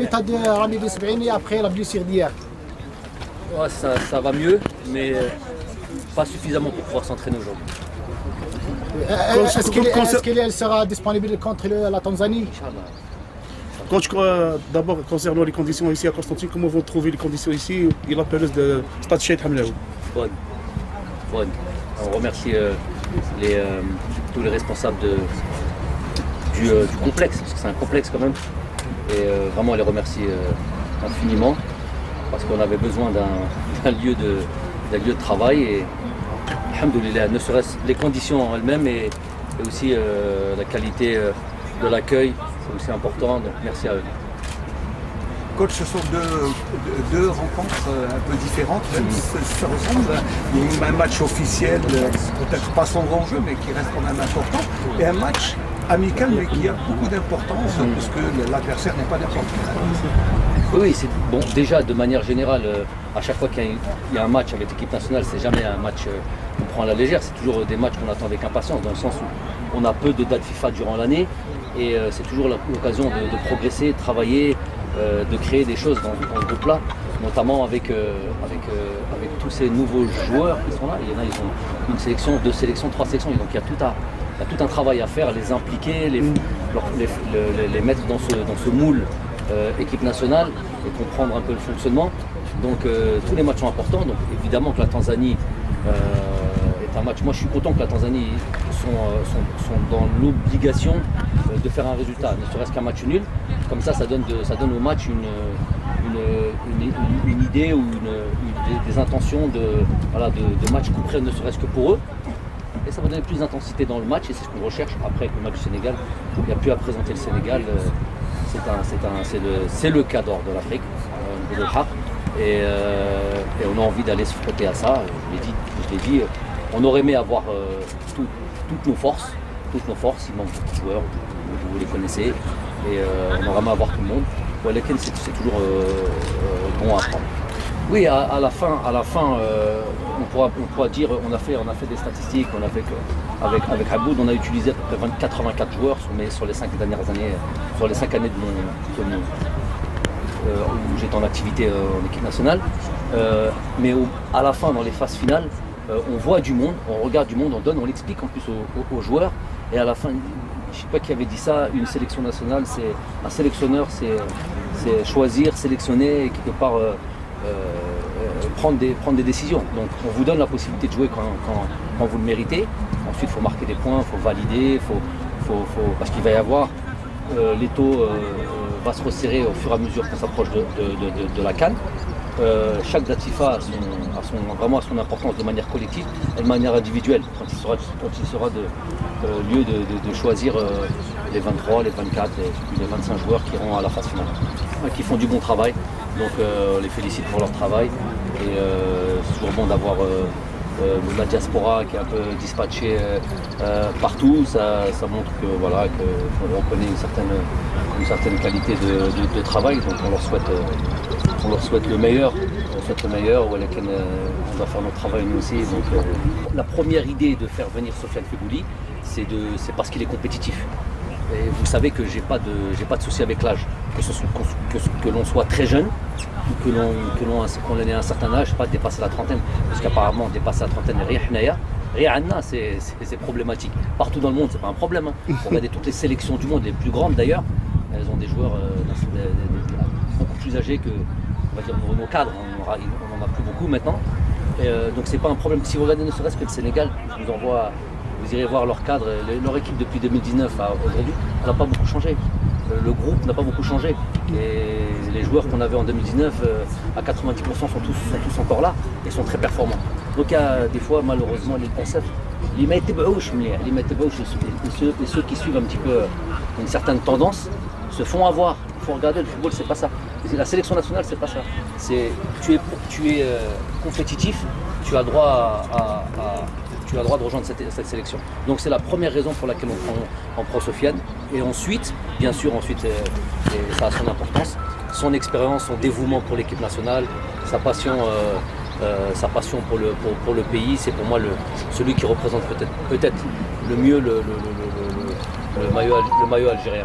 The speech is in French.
l'état de Rami Besbrini après la blessure d'hier? Ouais, ça va mieux, mais pas suffisamment pour pouvoir s'entraîner aujourd'hui. Est-ce qu'elle sera disponible contre la Tanzanie? Inch'Allah. Coach, d'abord concernant les conditions ici à Constantine, comment vous trouvez les conditions ici et la pelouse de Stade Cheikh Hamlaoui? Bonne. On remercie tous les responsables du complexe, parce que c'est un complexe quand même. Et vraiment, on les remercie infiniment, parce qu'on avait besoin d'un lieu de travail. Et alhamdoulilah, ne serait-ce les conditions en elles-mêmes et aussi la qualité de l'accueil, c'est aussi important. Donc merci à eux. Coach, ce sont deux rencontres un peu différentes, même si ça ressemble. Il y a eu un match officiel, peut-être pas sans grand jeu, mais qui reste quand même important, et un match amical, mais qui a beaucoup d'importance, parce que l'adversaire n'est pas n'importe qui. Oui, c'est bon. Déjà, de manière générale, à chaque fois qu'il y a un match avec l'équipe nationale, c'est jamais un match qu'on prend à la légère. C'est toujours des matchs qu'on attend avec impatience, dans le sens où on a peu de dates FIFA durant l'année, et c'est toujours l'occasion de progresser, de travailler, de créer des choses dans ce groupe-là, notamment avec tous ces nouveaux joueurs qui sont là. Il y en a, ils ont une sélection, 2 sélections, 3 sélections, donc il y a tout un travail à faire, les impliquer, les mettre dans ce moule équipe nationale et comprendre un peu le fonctionnement. Donc tous les matchs sont importants. Donc évidemment que la Tanzanie est un match. Moi je suis content que la Tanzanie sont dans l'obligation de faire un résultat, ne serait-ce qu'un match nul. Comme ça donne au match une idée ou des intentions de match coup près, ne serait-ce que pour eux. Et ça va donner plus d'intensité dans le match et c'est ce qu'on recherche après avec le match du Sénégal. Il n'y a plus à présenter le Sénégal. C'est le cas d'or de l'Afrique, et on a envie d'aller se frotter à ça. Je l'ai dit, on aurait aimé avoir toutes nos forces. Il manque beaucoup de joueurs, vous les connaissez, et on aurait aimé avoir tout le monde. C'est toujours bon à prendre. Oui, à la fin, on pourra dire, on a fait des statistiques, avec Aboud, on a utilisé à peu près 84 joueurs sur les 5 dernières années, sur les 5 années où j'étais en activité en équipe nationale. Mais à la fin, dans les phases finales, on voit du monde, on regarde du monde, on l'explique en plus aux joueurs. Et à la fin, je ne sais pas qui avait dit ça, une sélection nationale, un sélectionneur, c'est choisir, sélectionner et quelque part prendre des décisions. Donc on vous donne la possibilité de jouer quand vous le méritez. Ensuite il faut marquer des points, il faut valider, parce qu'il va y avoir, les taux va se resserrer au fur et à mesure qu'on s'approche de la CAN. Chaque date FIFA a vraiment son importance de manière collective et de manière individuelle, quand il sera lieu de choisir les 23, les 24 et les 25 joueurs qui iront à la phase finale, qui font du bon travail. Donc on les félicite pour leur travail et c'est toujours bon d'avoir la diaspora qui est un peu dispatchée partout. Ça montre qu'on reconnaît une certaine qualité de travail, donc on leur souhaite le meilleur. On doit faire notre travail nous aussi. Donc, la première idée de faire venir Sofiane Feghouli, c'est parce qu'il est compétitif. Et vous savez que j'ai pas de souci avec l'âge, que l'on soit très jeune ou qu'on ait un certain âge, pas dépasser la trentaine, parce qu'apparemment dépasser la trentaine, c'est problématique. Partout dans le monde, c'est pas un problème. Regardez toutes les sélections du monde, les plus grandes d'ailleurs, elles ont des joueurs beaucoup plus âgés que, on va dire, nos cadres. On n'en a plus beaucoup maintenant. Donc c'est pas un problème. Si vous regardez ne serait-ce que le Sénégal, je vous envoie. Vous irez voir leur cadre, leur équipe depuis 2019 à aujourd'hui, elle n'a pas beaucoup changé. Le groupe n'a pas beaucoup changé. Et les joueurs qu'on avait en 2019, à 90% sont tous encore là et sont très performants. Donc il y a des fois, malheureusement, les concepts, et ceux qui suivent un petit peu une certaine tendance se font avoir. Il faut regarder, le football, c'est pas ça. La sélection nationale, c'est pas ça. Tu es compétitif, tu as droit de rejoindre cette sélection. Donc c'est la première raison pour laquelle on prend Sofiane. Et ensuite, bien sûr, ça a son importance, son expérience, son dévouement pour l'équipe nationale, sa passion pour le pays, c'est pour moi celui qui représente peut-être le mieux le maillot algérien.